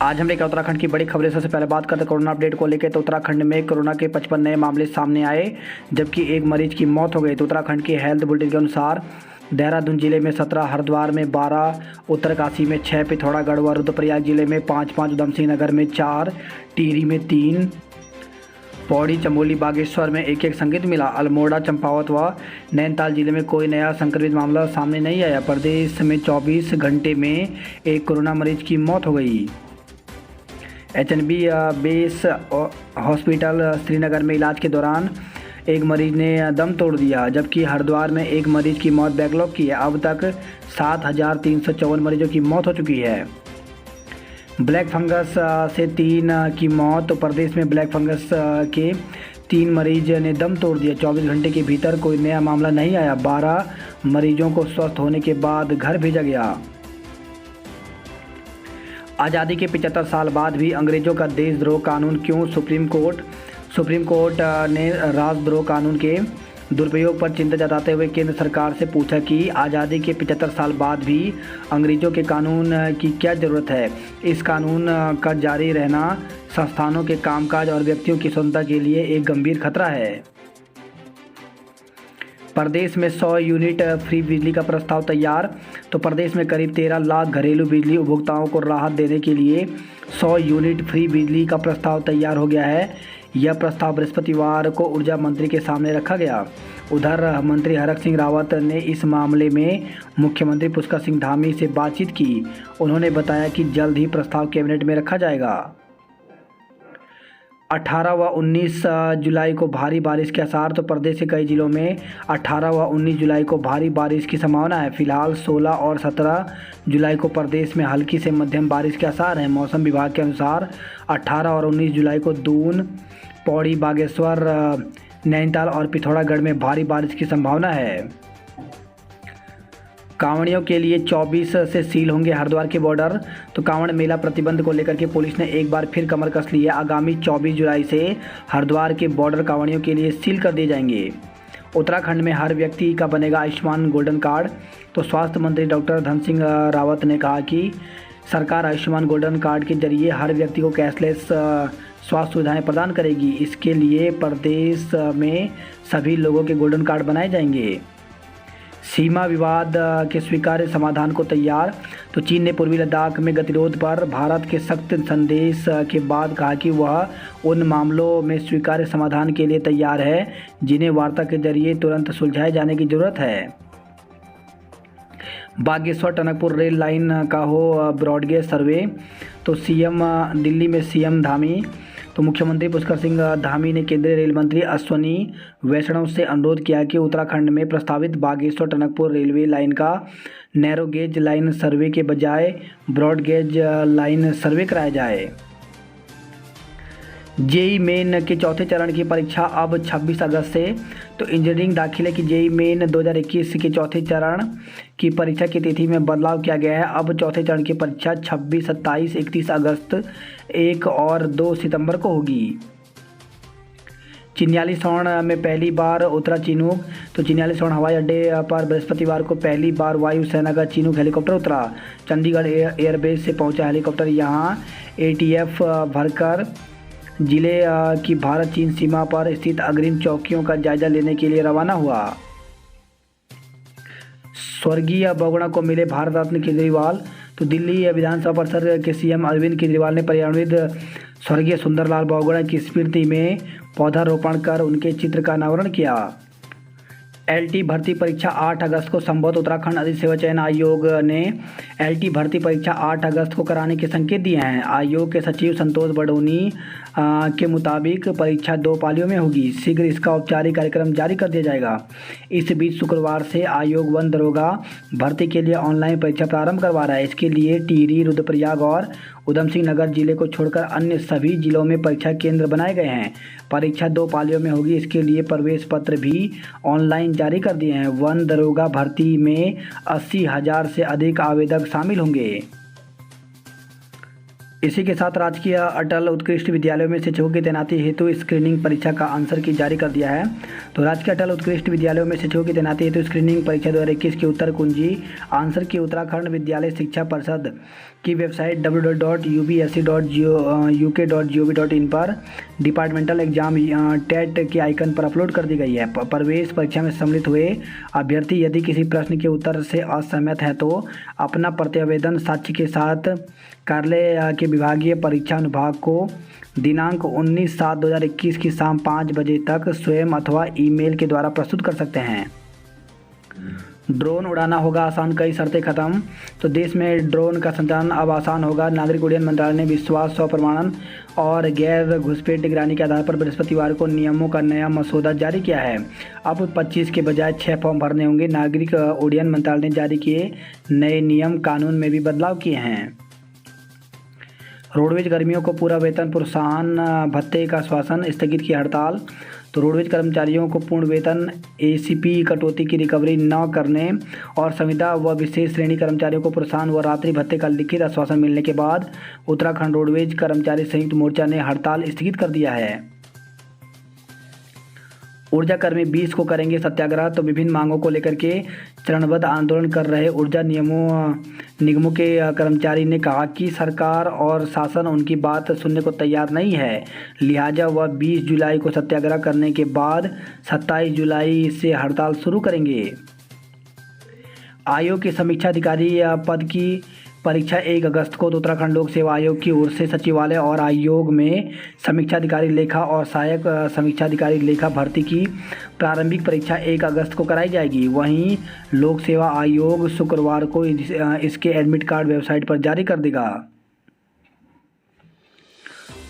आज हम एक उत्तराखंड की बड़ी खबरें। सबसे पहले बात करते हैं कोरोना अपडेट को लेकर। तो उत्तराखंड में कोरोना के 55 नए मामले सामने आए, जबकि एक मरीज की मौत हो गई। तो उत्तराखंड के हेल्थ बुलेटिन के अनुसार देहरादून जिले में 17, हरिद्वार में 12, उत्तरकाशी में 6, पिथौरागढ़ व रुद्रप्रयाग जिले में 5, उधमसिंह नगर में 4, टिहरी में 3, पौड़ी, चमोली, बागेश्वर में एक संकेत मिला। अल्मोड़ा, चंपावत व नैनीताल जिले में कोई नया संक्रमित मामला सामने नहीं आया। प्रदेश में 24 घंटे में एक कोरोना मरीज की मौत हो गई। एचएनबी बेस हॉस्पिटल श्रीनगर में इलाज के दौरान एक मरीज ने दम तोड़ दिया, जबकि हरिद्वार में एक मरीज की मौत बैकलॉग की है। अब तक 7,354 मरीजों की मौत हो चुकी है। ब्लैक फंगस से 3 की मौत। तो प्रदेश में ब्लैक फंगस के 3 मरीज ने दम तोड़ दिया। 24 घंटे के भीतर कोई नया मामला नहीं आया। 12 मरीजों को स्वस्थ होने के बाद घर भेजा गया। आज़ादी के 75 साल बाद भी अंग्रेजों का देशद्रोह कानून क्यों? सुप्रीम कोर्ट ने राजद्रोह कानून के दुरुपयोग पर चिंता जताते हुए केंद्र सरकार से पूछा कि आज़ादी के 75 साल बाद भी अंग्रेजों के कानून की क्या ज़रूरत है। इस कानून का जारी रहना संस्थानों के कामकाज और व्यक्तियों की स्वतंत्रता के लिए एक गंभीर खतरा है। प्रदेश में 100 यूनिट फ्री बिजली का प्रस्ताव तैयार। तो प्रदेश में करीब 13 लाख घरेलू बिजली उपभोक्ताओं को राहत देने के लिए 100 यूनिट फ्री बिजली का प्रस्ताव तैयार हो गया है। यह प्रस्ताव बृहस्पतिवार को ऊर्जा मंत्री के सामने रखा गया। उधर मंत्री हरक सिंह रावत ने इस मामले में मुख्यमंत्री पुष्कर सिंह धामी से बातचीत की। उन्होंने बताया कि जल्द ही प्रस्ताव कैबिनेट में रखा जाएगा। 18 व 19 जुलाई को भारी बारिश के आसार। तो प्रदेश के कई जिलों में 18 व 19 जुलाई को भारी बारिश की संभावना है। फिलहाल 16 और 17 जुलाई को प्रदेश में हल्की से मध्यम बारिश के आसार हैं। मौसम विभाग के अनुसार 18 और 19 जुलाई को दून, पौड़ी, बागेश्वर, नैनीताल और पिथौरागढ़ में भारी बारिश की संभावना है। कांवड़ियों के लिए 24 से सील होंगे हरिद्वार के बॉर्डर। तो कांवड़ मेला प्रतिबंध को लेकर के पुलिस ने एक बार फिर कमर कस ली है। आगामी 24 जुलाई से हरिद्वार के बॉर्डर कांवड़ियों के लिए सील कर दिए जाएंगे। उत्तराखंड में हर व्यक्ति का बनेगा आयुष्मान गोल्डन कार्ड। तो स्वास्थ्य मंत्री डॉक्टर धन सिंह रावत ने कहा कि सरकार आयुष्मान गोल्डन कार्ड के जरिए हर व्यक्ति को कैशलेस स्वास्थ्य सुविधाएं प्रदान करेगी। इसके लिए प्रदेश में सभी लोगों के गोल्डन कार्ड बनाए जाएंगे। सीमा विवाद के स्वीकार्य समाधान को तैयार। तो चीन ने पूर्वी लद्दाख में गतिरोध पर भारत के सख्त संदेश के बाद कहा कि वह उन मामलों में स्वीकार्य समाधान के लिए तैयार है जिन्हें वार्ता के जरिए तुरंत सुलझाए जाने की जरूरत है। बागेश्वर टनकपुर रेल लाइन का हो ब्रॉडगेज सर्वे। तो दिल्ली में सीएम धामी। तो मुख्यमंत्री पुष्कर सिंह धामी ने केंद्रीय रेल मंत्री अश्वनी वैष्णव से अनुरोध किया कि उत्तराखंड में प्रस्तावित बागेश्वर टनकपुर रेलवे लाइन का नैरो गेज लाइन सर्वे के बजाय ब्रॉड गेज लाइन सर्वे कराया जाए। जेई मेन के चौथे चरण की परीक्षा अब 26 अगस्त से। तो इंजीनियरिंग दाखिले की जेई मेन 2021 के चौथे चरण की परीक्षा की तिथि में बदलाव किया गया है। अब चौथे चरण की परीक्षा 26, 27, 31 अगस्त, 1 और 2 सितंबर को होगी। चिन्यालीसौड़ में पहली बार उतरा चिनूक। तो चिन्यालीसौड़ हवाई अड्डे पर बृहस्पतिवार को पहली बार वायुसेना का चिनूक हेलीकॉप्टर उतरा। चंडीगढ़ एयरबेस से पहुंचा हेलीकॉप्टर यहां एटीएफ भरकर जिले की भारत चीन सीमा पर स्थित अग्रिम चौकियों का जायजा लेने के लिए रवाना हुआ। स्वर्गीय बहुगुणा को मिले भारत रत्न केजरीवाल। तो दिल्ली विधानसभा परिसर के सीएम अरविंद केजरीवाल ने पर्यावरणविद स्वर्गीय सुंदरलाल बहुगुणा की स्मृति में पौधारोपण कर उनके चित्र का अनावरण किया। एलटी भर्ती परीक्षा 8 अगस्त को संभवतः उत्तराखंड अधिक सेवा चयन आयोग ने एलटी भर्ती परीक्षा 8 अगस्त को कराने के संकेत दिए हैं। आयोग के सचिव संतोष बडोनी के मुताबिक परीक्षा 2 पालियों में होगी। शीघ्र इसका औपचारिक कार्यक्रम जारी कर दिया जाएगा। इस बीच शुक्रवार से आयोग वन दरोगा भर्ती के लिए ऑनलाइन परीक्षा प्रारंभ करवा रहा है। इसके लिए टिहरी, रुद्रप्रयाग और उधमसिंह नगर जिले को छोड़कर अन्य सभी जिलों में परीक्षा केंद्र बनाए गए हैं। परीक्षा 2 पालियों में होगी। इसके लिए प्रवेश पत्र भी ऑनलाइन जारी कर दिए हैं। वन दरोगा भर्ती में 80,000 से अधिक आवेदक शामिल होंगे। इसी के साथ राजकीय अटल उत्कृष्ट विद्यालयों में शिक्षकों की तैनाती हेतु स्क्रीनिंग परीक्षा का आंसर की जारी कर दिया है। तो राजकीय अटल उत्कृष्ट विद्यालयों में शिक्षकों की तैनाती हेतु स्क्रीनिंग परीक्षा 2021 की उत्तर कुंजी आंसर की उत्तराखंड विद्यालय शिक्षा परिषद की वेबसाइट www.upsc.uk.gov.in पर डिपार्टमेंटल एग्जाम टेट के आइकन पर अपलोड कर दी गई है। प्रवेश परीक्षा में सम्मिलित हुए अभ्यर्थी यदि किसी प्रश्न के उत्तर से असहमत है तो अपना प्रत्यावेदन साक्ष्य के साथ कार्यालय के विभागीय परीक्षा अनुभाग को दिनांक 19/7/2021 की शाम 5 बजे तक स्वयं अथवा ईमेल के द्वारा प्रस्तुत कर सकते हैं। ड्रोन उड़ाना होगा आसान, कई शर्तें खत्म। तो देश में ड्रोन का संचालन अब आसान होगा। नागरिक उड्डयन मंत्रालय ने विश्वास स्वप्रमाणन और गैर घुसपैठ निगरानी के आधार पर बृहस्पतिवार को नियमों का नया मसौदा जारी किया है। अब 25 के बजाय 6 फॉर्म भरने होंगे। नागरिक उड्डयन मंत्रालय ने जारी किए नए नियम कानून में भी बदलाव किए हैं। रोडवेज कर्मियों को पूरा वेतन प्रोत्साहन भत्ते का आश्वासन, स्थगित की हड़ताल। तो रोडवेज कर्मचारियों को पूर्ण वेतन एसीपी कटौती की रिकवरी न करने और संविदा व विशेष श्रेणी कर्मचारियों को प्रोत्साहन व रात्रि भत्ते का लिखित आश्वासन मिलने के बाद उत्तराखंड रोडवेज कर्मचारी संयुक्त मोर्चा ने हड़ताल स्थगित कर दिया है। ऊर्जा कर्मी 20 को करेंगे सत्याग्रह। तो विभिन्न मांगों को लेकर के चरणबद्ध आंदोलन कर रहे ऊर्जा निगमों के कर्मचारी ने कहा कि सरकार और शासन उनकी बात सुनने को तैयार नहीं है, लिहाजा वह 20 जुलाई को सत्याग्रह करने के बाद 27 जुलाई से हड़ताल शुरू करेंगे। आयोग के समीक्षा अधिकारी पद की परीक्षा 1 अगस्त को। तो उत्तराखंड लोक सेवा आयोग की ओर से सचिवालय और आयोग में समीक्षा अधिकारी लेखा और सहायक समीक्षा अधिकारी लेखा भर्ती की प्रारंभिक परीक्षा 1 अगस्त को कराई जाएगी। वहीं लोक सेवा आयोग शुक्रवार को इसके एडमिट कार्ड वेबसाइट पर जारी कर देगा।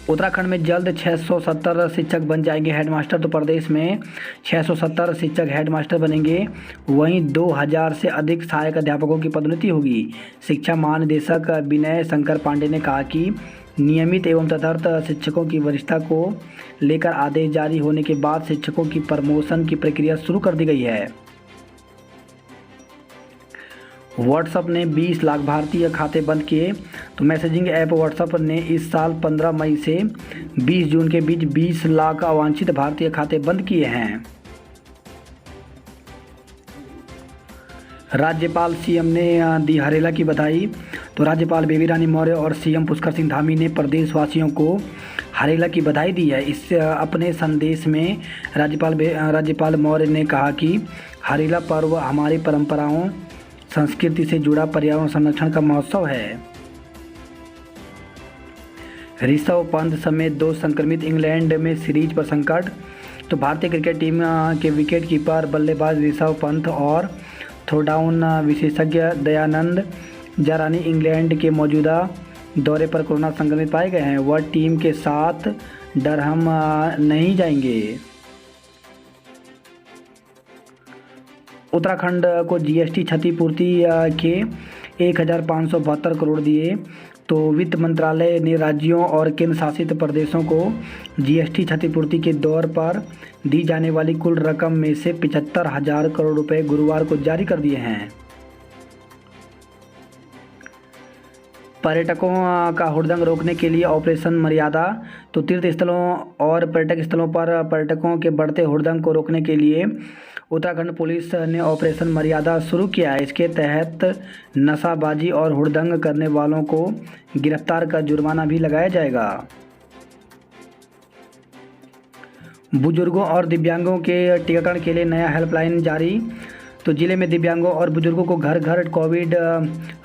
उत्तराखंड में जल्द 670 शिक्षक बन जाएंगे हेडमास्टर। तो प्रदेश में 670 शिक्षक हेडमास्टर बनेंगे। वहीं 2000 से अधिक सहायक अध्यापकों की पदोन्नति होगी। शिक्षा महानिदेशक विनय शंकर पांडे ने कहा कि नियमित एवं तदर्थ शिक्षकों की वरिष्ठता को लेकर आदेश जारी होने के बाद शिक्षकों की प्रमोशन की प्रक्रिया शुरू कर दी गई है। व्हाट्सएप ने 20 लाख भारतीय खाते बंद किए। तो मैसेजिंग ऐप व्हाट्सएप ने इस साल 15 मई से 20 जून के बीच 20 लाख अवांछित भारतीय खाते बंद किए हैं। राज्यपाल सीएम ने दी हरेला की बधाई। तो राज्यपाल बेबी रानी मौर्य और सीएम पुष्कर सिंह धामी ने प्रदेशवासियों को हरेला की बधाई दी है। इस अपने संदेश में राज्यपाल मौर्य ने कहा कि हरेला पर्व हमारी परंपराओं संस्कृति से जुड़ा पर्यावरण संरक्षण का महोत्सव है। ऋषभ पंत समेत 2 संक्रमित, इंग्लैंड में सीरीज पर संकट। तो भारतीय क्रिकेट टीम के विकेट कीपर बल्लेबाज ऋषभ पंत और थ्रोडाउन विशेषज्ञ दयानंद जारानी इंग्लैंड के मौजूदा दौरे पर कोरोना संक्रमित पाए गए हैं। वह टीम के साथ डरहम नहीं जाएंगे। उत्तराखंड को जीएसटी क्षतिपूर्ति के 1572 करोड़ दिए। तो वित्त मंत्रालय ने राज्यों और केंद्र शासित प्रदेशों को जीएसटी क्षतिपूर्ति के दौर पर दी जाने वाली कुल रकम में से 75,000 करोड़ रुपए गुरुवार को जारी कर दिए हैं। पर्यटकों का हुड़दंग रोकने के लिए ऑपरेशन मर्यादा। तो तीर्थ स्थलों और पर्यटक स्थलों पर पर्यटकों के बढ़ते हुड़दंग को रोकने के लिए उत्तराखंड पुलिस ने ऑपरेशन मर्यादा शुरू किया है। इसके तहत नशाबाजी और हुड़दंग करने वालों को गिरफ्तार कर जुर्माना भी लगाया जाएगा। बुजुर्गों और दिव्यांगों के टीकाकरण के लिए नया हेल्पलाइन जारी। तो जिले में दिव्यांगों और बुजुर्गों को घर घर कोविड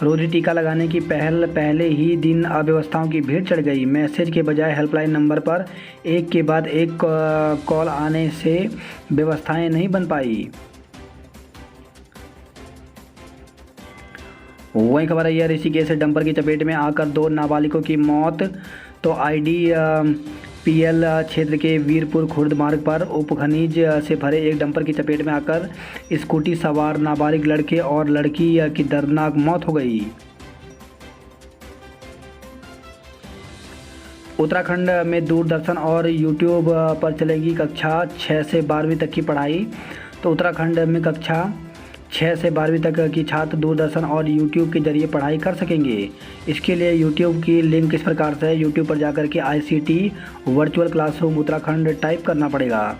रोधी टीका लगाने की पहले ही दिन अव्यवस्थाओं की भीड़ चढ़ गई। मैसेज के बजाय हेल्पलाइन नंबर पर एक के बाद एक कॉल आने से व्यवस्थाएं नहीं बन पाई। वही खबर है, ऋषिकेश डंपर की चपेट में आकर 2 नाबालिगों की मौत। तो IDPL क्षेत्र के वीरपुर खुर्द मार्ग पर उपखनिज से भरे एक डंपर की चपेट में आकर स्कूटी सवार नाबालिग लड़के और लड़की की दर्दनाक मौत हो गई। उत्तराखंड में दूरदर्शन और यूट्यूब पर चलेगी कक्षा 6 से 12वीं तक की पढ़ाई। तो उत्तराखंड में कक्षा 6 से 12वीं तक की छात्र दूरदर्शन और यूट्यूब के जरिए पढ़ाई कर सकेंगे। इसके लिए यूट्यूब की लिंक इस प्रकार से है, यूट्यूब पर जाकर के ICT virtual classroom Uttarakhand type करना पड़ेगा।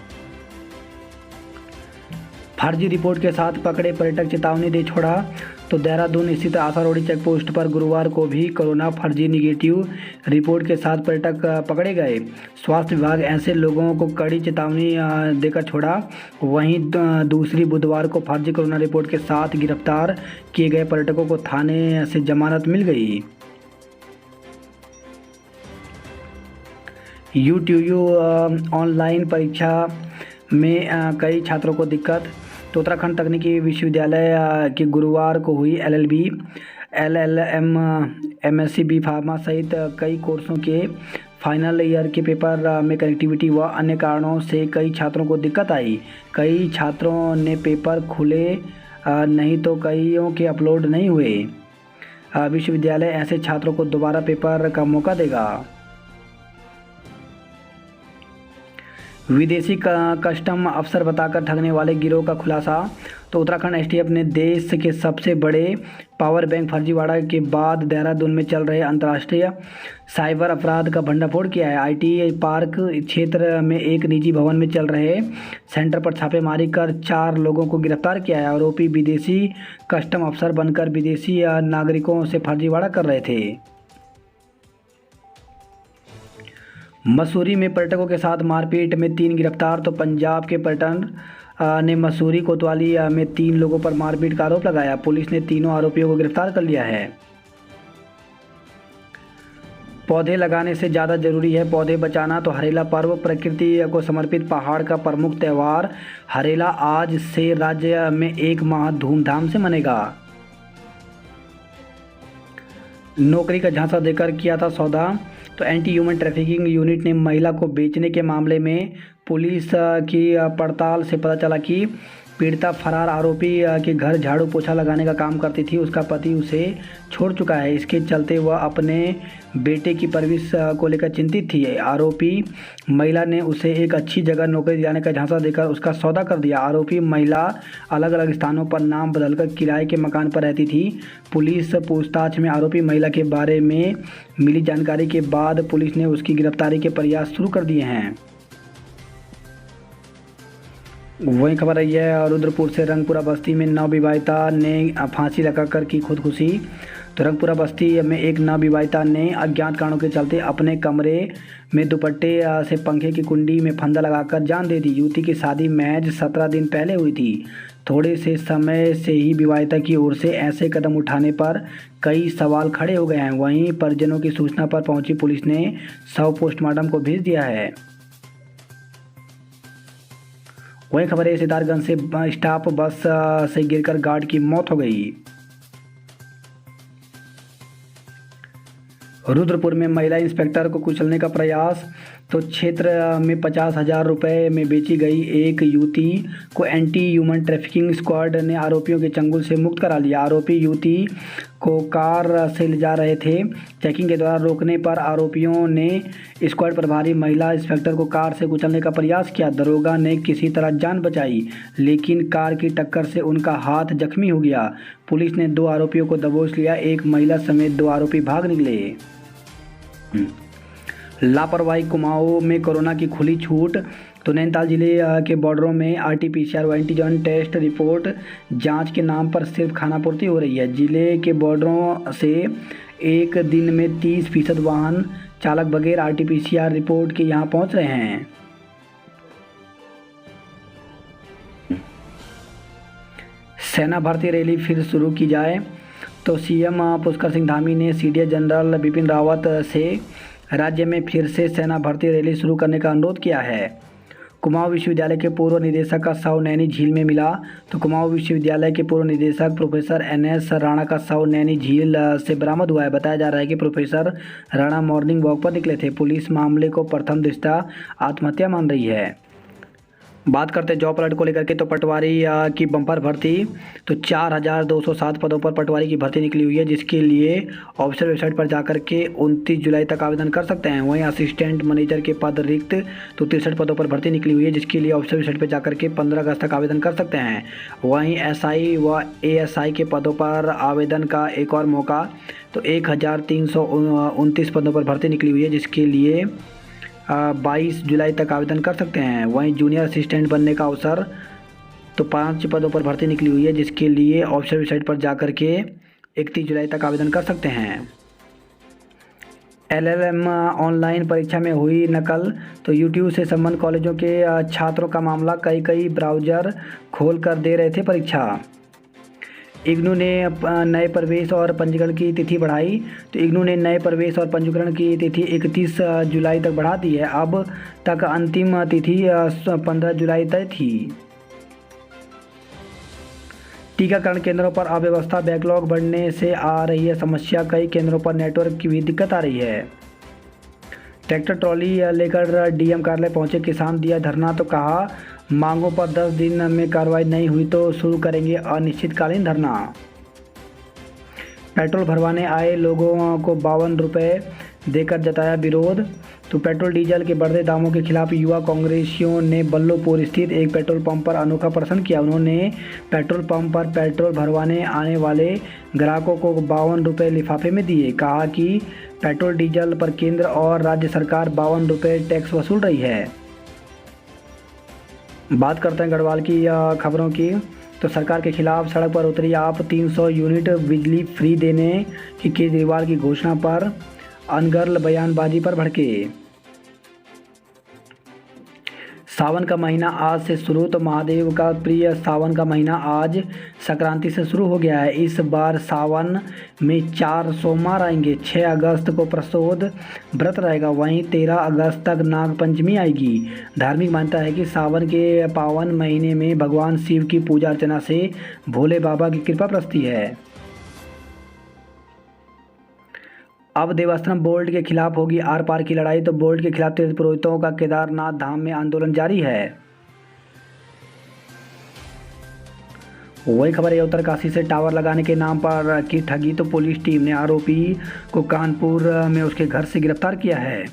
फर्जी रिपोर्ट के साथ पकड़े पर्यटक चेतावनी दे छोड़ा। तो देहरादून स्थित आसारोड़ी चेक पोस्ट पर गुरुवार को भी कोरोना फर्जी निगेटिव रिपोर्ट के साथ पर्यटक पकड़े गए। स्वास्थ्य विभाग ऐसे लोगों को कड़ी चेतावनी देकर छोड़ा। वहीं दूसरी बुधवार को फर्जी कोरोना रिपोर्ट के साथ गिरफ्तार किए गए पर्यटकों को थाने से जमानत मिल गई। यूट्यूब ऑनलाइन परीक्षा में कई छात्रों को दिक्कत। तो उत्तराखंड तकनीकी विश्वविद्यालय की गुरुवार को हुई LLB, LLM, MSc B pharma सहित कई कोर्सों के फाइनल ईयर के पेपर में कनेक्टिविटी व अन्य कारणों से कई छात्रों को दिक्कत आई। कई छात्रों ने पेपर खुले नहीं तो कईयों के अपलोड नहीं हुए। विश्वविद्यालय ऐसे छात्रों को दोबारा पेपर का मौका देगा। विदेशी कस्टम अफसर बताकर ठगने वाले गिरोह का खुलासा। तो उत्तराखंड STF ने देश के सबसे बड़े पावर बैंक फर्जीवाड़ा के बाद देहरादून में चल रहे अंतर्राष्ट्रीय साइबर अपराध का भंडाफोड़ किया है। IT पार्क क्षेत्र में एक निजी भवन में चल रहे सेंटर पर छापेमारी कर 4 लोगों को गिरफ्तार किया है। आरोपी विदेशी कस्टम अफसर बनकर विदेशी नागरिकों से फर्जीवाड़ा कर रहे थे। मसूरी में पर्यटकों के साथ मारपीट में 3 गिरफ्तार। तो पंजाब के पर्यटन ने मसूरी कोतवाली में 3 लोगों पर मारपीट का आरोप लगाया। पुलिस ने तीनों आरोपियों को गिरफ्तार कर लिया है। पौधे लगाने से ज़्यादा जरूरी है पौधे बचाना। तो हरेला पर्व प्रकृति को समर्पित पहाड़ का प्रमुख त्यौहार हरेला आज से राज्य में 1 माह धूमधाम से मनेगा। नौकरी का झांसा देकर किया था सौदा। तो एंटी ह्यूमन ट्रैफिकिंग यूनिट ने महिला को बेचने के मामले में पुलिस की पड़ताल से पता चला कि पीड़िता फरार आरोपी के घर झाड़ू पोछा लगाने का काम करती थी। उसका पति उसे छोड़ चुका है। इसके चलते वह अपने बेटे की परवरिश को लेकर चिंतित थी। आरोपी महिला ने उसे एक अच्छी जगह नौकरी दिलाने का झांसा देकर उसका सौदा कर दिया। आरोपी महिला अलग अलग स्थानों पर नाम बदलकर किराए के मकान पर रहती थी। पुलिस पूछताछ में आरोपी महिला के बारे में मिली जानकारी के बाद पुलिस ने उसकी गिरफ्तारी के प्रयास शुरू कर दिए हैं। वही खबर आई है रुद्रपुर से। रंगपुरा बस्ती में नवविवाहिता ने फांसी लगाकर की खुदकुशी। तो रंगपुरा बस्ती में एक नवविवाहिता ने अज्ञात कारणों के चलते अपने कमरे में दुपट्टे से पंखे की कुंडी में फंदा लगाकर जान दे दी। युवती की शादी महज 17 दिन पहले हुई थी। थोड़े से समय से ही विवाहिता की ओर से ऐसे कदम उठाने पर कई सवाल खड़े हो गए हैं। वहीं परिजनों की सूचना पर पहुंची पुलिस ने शव पोस्टमार्टम को भेज दिया है। वही खबर है सितारगंज से स्टाफ बस से गिरकर गार्ड की मौत हो गई। रुद्रपुर में महिला इंस्पेक्टर को कुचलने का प्रयास। तो क्षेत्र में 50,000 रुपये में बेची गई एक युवती को एंटी ह्यूमन ट्रैफिकिंग स्क्वाड ने आरोपियों के चंगुल से मुक्त करा लिया। आरोपी युवती को कार से ले जा रहे थे। चेकिंग के दौरान रोकने पर आरोपियों ने स्क्वाड प्रभारी महिला इंस्पेक्टर को कार से कुचलने का प्रयास किया। दरोगा ने किसी तरह जान बचाई, लेकिन कार की टक्कर से उनका हाथ जख्मी हो गया। पुलिस ने 2 आरोपियों को दबोच लिया। एक महिला समेत 2 आरोपी भाग निकले। लापरवाही कुमाऊं में कोरोना की खुली छूट। तो नैनीताल जिले के बॉर्डरों में RT-PCR व एंटीजन टेस्ट रिपोर्ट जांच के नाम पर सिर्फ खानापूर्ति हो रही है। जिले के बॉर्डरों से एक दिन में 30% वाहन चालक बगैर RT-PCR रिपोर्ट के यहां पहुंच रहे हैं। सेना भर्ती रैली फिर शुरू की जाए। तो CM पुष्कर सिंह धामी ने CDS जनरल बिपिन रावत से राज्य में फिर से सेना भर्ती रैली शुरू करने का अनुरोध किया है। कुमाऊं विश्वविद्यालय के पूर्व निदेशक का शव नैनी झील में मिला। तो कुमाऊं विश्वविद्यालय के पूर्व निदेशक प्रोफेसर NS राणा का शव नैनी झील से बरामद हुआ है। बताया जा रहा है कि प्रोफेसर राणा मॉर्निंग वॉक पर निकले थे। पुलिस मामले को प्रथम दृष्टया आत्महत्या मान रही है। बात करते हैं जॉब अलर्ट को लेकर के, तो पटवारी की बम्पर भर्ती, तो 4207 पदों पर पटवारी की भर्ती निकली हुई है, जिसके लिए ऑफिशियल वेबसाइट पर जाकर के 29 जुलाई तक आवेदन कर सकते हैं। वहीं असिस्टेंट मैनेजर के पद रिक्त, तो 63 पदों पर भर्ती निकली हुई है, जिसके लिए ऑफिशियल वेबसाइट पर जाकर के 15 अगस्त तक आवेदन कर सकते हैं। वहीं SI व ASI के पदों पर आवेदन का एक और मौका, तो 1329 पदों पर भर्ती निकली हुई है, जिसके लिए 22 जुलाई तक आवेदन कर सकते हैं। वहीं जूनियर असिस्टेंट बनने का अवसर, तो 5 पदों पर भर्ती निकली हुई है, जिसके लिए ऑफिशियल वेबसाइट पर जाकर के 31 जुलाई तक आवेदन कर सकते हैं। LLM ऑनलाइन परीक्षा में हुई नकल, तो यूट्यूब से संबंध कॉलेजों के छात्रों का मामला, कई ब्राउज़र खोल कर दे रहे थे परीक्षा। इग्नू ने नए प्रवेश और पंजीकरण की तिथि बढ़ाई, तो इग्नू ने नए प्रवेश और पंजीकरण की तिथि 31 जुलाई तक बढ़ा दी है। अब तक अंतिम तिथि 15 जुलाई तक थी। टीकाकरण केंद्रों पर अव्यवस्था, बैकलॉग बढ़ने से आ रही है समस्या, कई केंद्रों पर नेटवर्क की भी दिक्कत आ रही है। ट्रैक्टर ट्रॉली लेकर DM कार्यालय पहुंचे किसान, दिया धरना, तो कहा मांगों पर 10 दिन में कार्रवाई नहीं हुई तो शुरू करेंगे अनिश्चितकालीन धरना। पेट्रोल भरवाने आए लोगों को 52 रुपये देकर जताया विरोध, तो पेट्रोल डीजल के बढ़ते दामों के खिलाफ युवा कांग्रेसियों ने बल्लोपुर स्थित एक पेट्रोल पंप पर अनोखा प्रदर्शन किया। उन्होंने पेट्रोल पंप पर पेट्रोल भरवाने आने वाले ग्राहकों को 52 रुपये लिफाफे में दिए। कहा कि पेट्रोल डीजल पर केंद्र और राज्य सरकार 52 रुपये टैक्स वसूल रही है। बात करते हैं गढ़वाल की खबरों की, तो सरकार के खिलाफ सड़क पर उतरी आप, 300 यूनिट बिजली फ्री देने की केजरीवाल की घोषणा पर अनर्गल बयानबाजी पर भड़के। सावन का महीना आज से शुरू, तो महादेव का प्रिय सावन का महीना आज संक्रांति से शुरू हो गया है। इस बार सावन में 4 सोमवार आएंगे। 6 अगस्त को प्रसोद व्रत रहेगा, वहीं 13 अगस्त तक नाग पंचमी आएगी। धार्मिक मान्यता है कि सावन के पावन महीने में भगवान शिव की पूजा अर्चना से भोले बाबा की कृपा बरसती है। अब देवस्थानम बोर्ड के खिलाफ होगी आर पार की लड़ाई, तो बोर्ड के खिलाफ तीर्थ पुरोहितों का केदारनाथ धाम में आंदोलन जारी है। वही खबर है उत्तरकाशी से टावर लगाने के नाम पर की ठगी, तो पुलिस टीम ने आरोपी को कानपुर में उसके घर से गिरफ्तार किया है।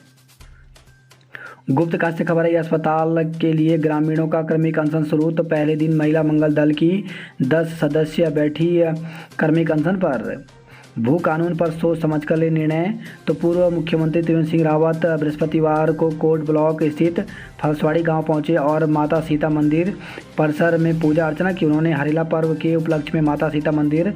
गुप्त काशी से खबर है अस्पताल के लिए ग्रामीणों का क्रमिक अनशन शुरू, तो पहले दिन महिला मंगल दल की 10 सदस्य बैठी क्रमिक अनशन पर। भू कानून पर सोच समझकर ले निर्णय, तो पूर्व मुख्यमंत्री त्रिवेंद्र सिंह रावत बृहस्पतिवार को कोट ब्लॉक स्थित फलसवाड़ी गांव पहुंचे और माता सीता मंदिर परिसर में पूजा अर्चना की। उन्होंने हरेला पर्व के उपलक्ष्य में माता सीता मंदिर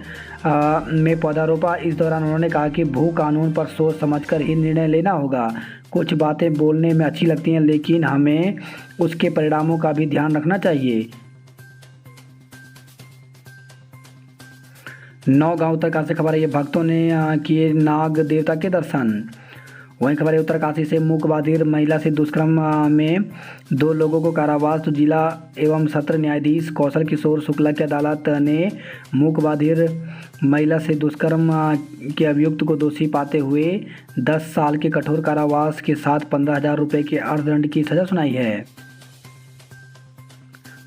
में पौधा रोपा। इस दौरान उन्होंने कहा कि भू कानून पर सोच समझकर ही निर्णय लेना होगा। कुछ बातें बोलने में अच्छी लगती हैं, लेकिन हमें उसके परिणामों का भी ध्यान रखना चाहिए। 9 गांव उत्तरकाशी से खबर है, ये भक्तों ने किए नाग देवता के दर्शन। वहीं खबर है उत्तरकाशी से मूक बधिर महिला से दुष्कर्म में 2 लोगों को कारावास, तो जिला एवं सत्र न्यायाधीश कौशल किशोर शुक्ला की अदालत ने मूक बधिर महिला से दुष्कर्म के अभियुक्त को दोषी पाते हुए 10 साल के कठोर कारावास के साथ 15,000 रुपये के अर्थदंड की सजा सुनाई है।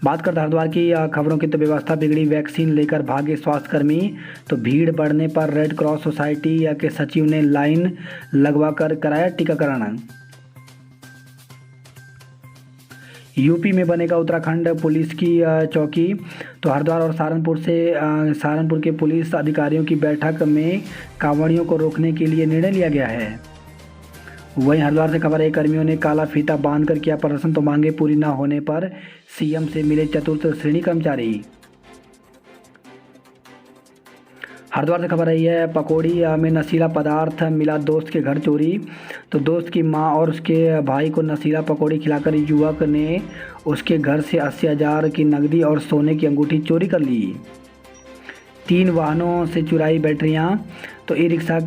बात करते हरिद्वार की खबरों की, तो व्यवस्था बिगड़ी, वैक्सीन लेकर भागे स्वास्थ्यकर्मी, तो भीड़ बढ़ने पर रेड क्रॉस सोसाइटी के सचिव ने लाइन लगवाकर कराया टीकाकरण। यूपी में बनेगा उत्तराखंड पुलिस की चौकी, तो हरिद्वार और सहारनपुर के पुलिस अधिकारियों की बैठक में कांवड़ियों को रोकने के लिए निर्णय लिया गया है। वहीं हरिद्वार से खबर है कर्मियों ने काला फीता बांधकर किया प्रदर्शन, तो मांगे पूरी न होने पर सीएम से मिले चतुर्थ श्रेणी कर्मचारी। हरिद्वार से खबर आई है पकौड़ी में नशीला पदार्थ मिला, दोस्त के घर चोरी, तो दोस्त की मां और उसके भाई को नशीला पकौड़ी खिलाकर युवक ने उसके घर से 80,000 की नकदी और सोने की अंगूठी चोरी कर ली। 3 वाहनों से चुराई बैटरियां, तो ई रिक्शा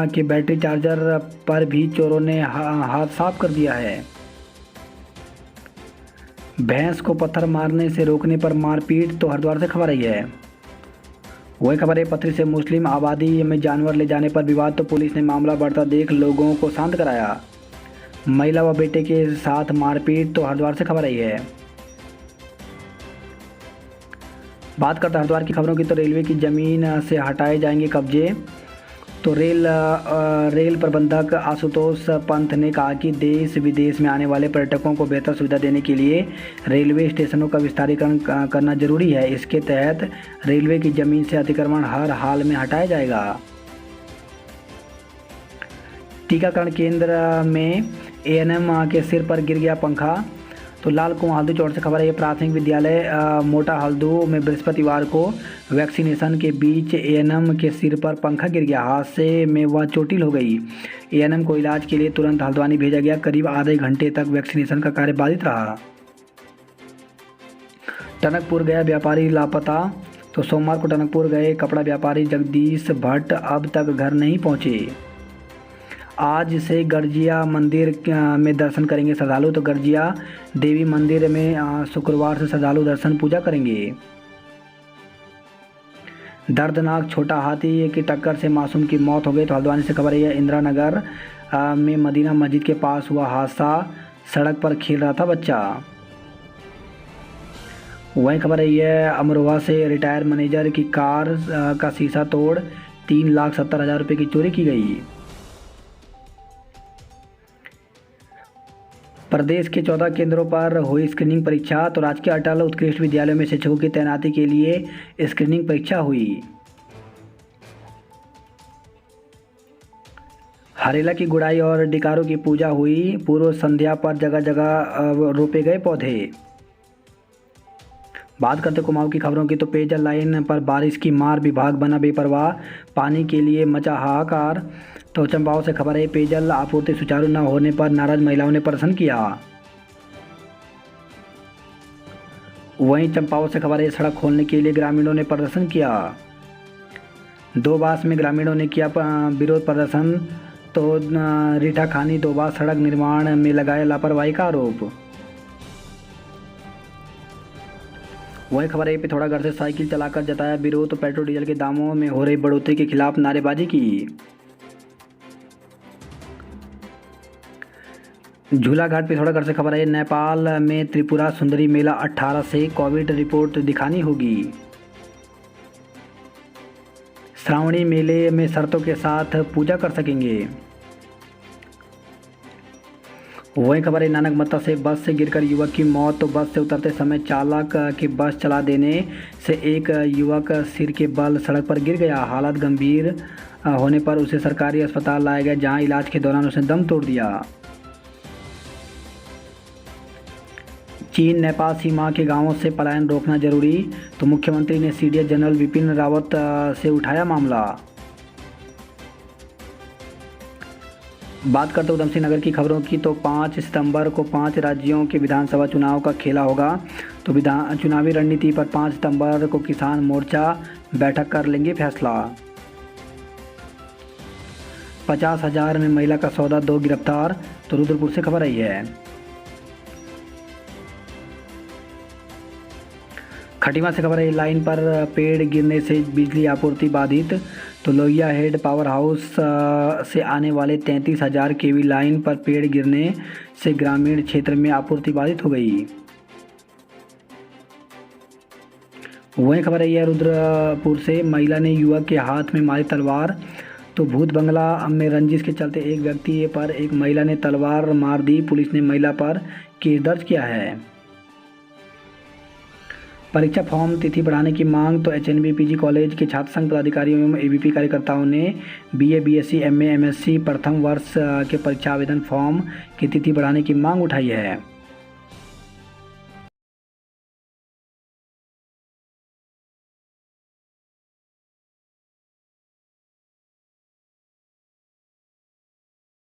के बैटरी चार्जर पर भी चोरों ने हाथ साफ कर दिया है। भैंस को पत्थर मारने से रोकने पर मारपीट, तो हरिद्वार से खबर आई है। वही खबर है पथरी से मुस्लिम आबादी में जानवर ले जाने पर विवाद, तो पुलिस ने मामला बढ़ता देख लोगों को शांत कराया। महिला व बेटे के साथ मारपीट, तो हरिद्वार से खबर आई है। बात करते हैं हरिद्वार की खबरों की, तो रेलवे की ज़मीन से हटाए जाएंगे कब्जे। तो रेल प्रबंधक आशुतोष पंत ने कहा कि देश विदेश में आने वाले पर्यटकों को बेहतर सुविधा देने के लिए रेलवे स्टेशनों का विस्तारीकरण करना जरूरी है। इसके तहत रेलवे की ज़मीन से अतिक्रमण हर हाल में हटाया जाएगा। टीकाकरण केंद्र में एएनएम के सिर पर गिर गया पंखा। तो लाल कुआं हल्दू चौड़ से खबर है, ये प्राथमिक विद्यालय मोटा हल्दू में बृहस्पतिवार को वैक्सीनेशन के बीच एएनएम के सिर पर पंखा गिर गया। हादसे में वह चोटिल हो गई। एएनएम को इलाज के लिए तुरंत हल्द्वानी भेजा गया। करीब आधे घंटे तक वैक्सीनेशन का कार्य बाधित रहा। टनकपुर गया व्यापारी लापता। तो सोमवार को टनकपुर गए कपड़ा व्यापारी जगदीश भट्ट अब तक घर नहीं पहुंचे। आज से गर्जिया मंदिर में दर्शन करेंगे श्रद्धालु। तो गर्जिया देवी मंदिर में शुक्रवार से श्रद्धालु दर्शन पूजा करेंगे। दर्दनाक छोटा हाथी की टक्कर से मासूम की मौत हो गई। तो हल्द्वानी से खबर है, इंदिरा नगर में मदीना मस्जिद के पास हुआ हादसा। सड़क पर खेल रहा था बच्चा। वही खबर है, अमरोहा से रिटायर मैनेजर की कार का शीशा तोड़ 3,70,000 रुपये की चोरी की गई। प्रदेश के 14 केंद्रों पर हुई स्क्रीनिंग परीक्षा। तो राजकीय अटल उत्कृष्ट विद्यालयों में शिक्षकों की तैनाती के लिए स्क्रीनिंग परीक्षा हुई। हरेला की गुड़ाई और डिकारों की पूजा हुई। पूर्व संध्या पर जगह जगह रोपे गए पौधे। बात करते कुमाऊं की खबरों की, तो पेयजल लाइन पर बारिश की मार, विभाग बना बेपरवाह, पानी के लिए मचा हाहाकार। तो चंपाओं से खबर है, पेयजल आपूर्ति सुचारू न होने पर नाराज महिलाओं ने प्रदर्शन किया। वहीं चंपाओं से खबर है, सड़क खोलने के लिए ग्रामीणों ने प्रदर्शन किया। दोबास में ग्रामीणों ने किया विरोध प्रदर्शन। तो रीठा खानी दोबास सड़क निर्माण में लगाया लापरवाही का आरोप। वही खबर है, पिथौरागढ़ से साइकिल चलाकर जताया विरोध। तो पेट्रोल डीजल के दामों में हो रही बढ़ोतरी के खिलाफ नारेबाजी की। झूलाघाट पिथौरागढ़ से खबर है, नेपाल में त्रिपुरा सुंदरी मेला 18 से कोविड रिपोर्ट दिखानी होगी। श्रावणी मेले में शर्तों के साथ पूजा कर सकेंगे। वही खबर है, नानक मत्ता से बस से गिरकर युवक की मौत। तो बस से उतरते समय चालक के बस चला देने से एक युवक सिर के बल सड़क पर गिर गया। हालत गंभीर होने पर उसे सरकारी अस्पताल लाया गया, जहां इलाज के दौरान उसने दम तोड़ दिया। चीन नेपाल सीमा के गांवों से पलायन रोकना जरूरी। तो मुख्यमंत्री ने सीडीएस जनरल विपिन रावत से उठाया मामला। बात करते उधमसिंह नगर की खबरों की, तो 5 सितंबर को 5 राज्यों के विधानसभा चुनाव का खेला होगा। तो चुनावी रणनीति पर 5 सितंबर को किसान मोर्चा बैठक कर लेंगे फैसला। 50,000 में महिला का सौदा, 2 गिरफ्तार। तो रुद्रपुर से खबर आई है। खटीमा से खबर है, लाइन पर पेड़ गिरने से बिजली आपूर्ति बाधित। तो लोहिया हेड पावर हाउस से आने वाले 33,000 केवी लाइन पर पेड़ गिरने से ग्रामीण क्षेत्र में आपूर्ति बाधित हो गई। वही खबर है, यह रुद्रपुर से महिला ने युवक के हाथ में मारी तलवार। तो भूत बंगला में रंजिश के चलते एक व्यक्ति पर एक महिला ने तलवार मार दी। पुलिस ने महिला पर केस दर्ज किया है। परीक्षा फॉर्म तिथि बढ़ाने की मांग। तो एचएनबी पीजी कॉलेज के छात्र संघ पदाधिकारियों एवं एबीपी कार्यकर्ताओं ने बीए, बीएससी, एमए, एमएससी प्रथम वर्ष के परीक्षा आवेदन फॉर्म की तिथि बढ़ाने की मांग उठाई है।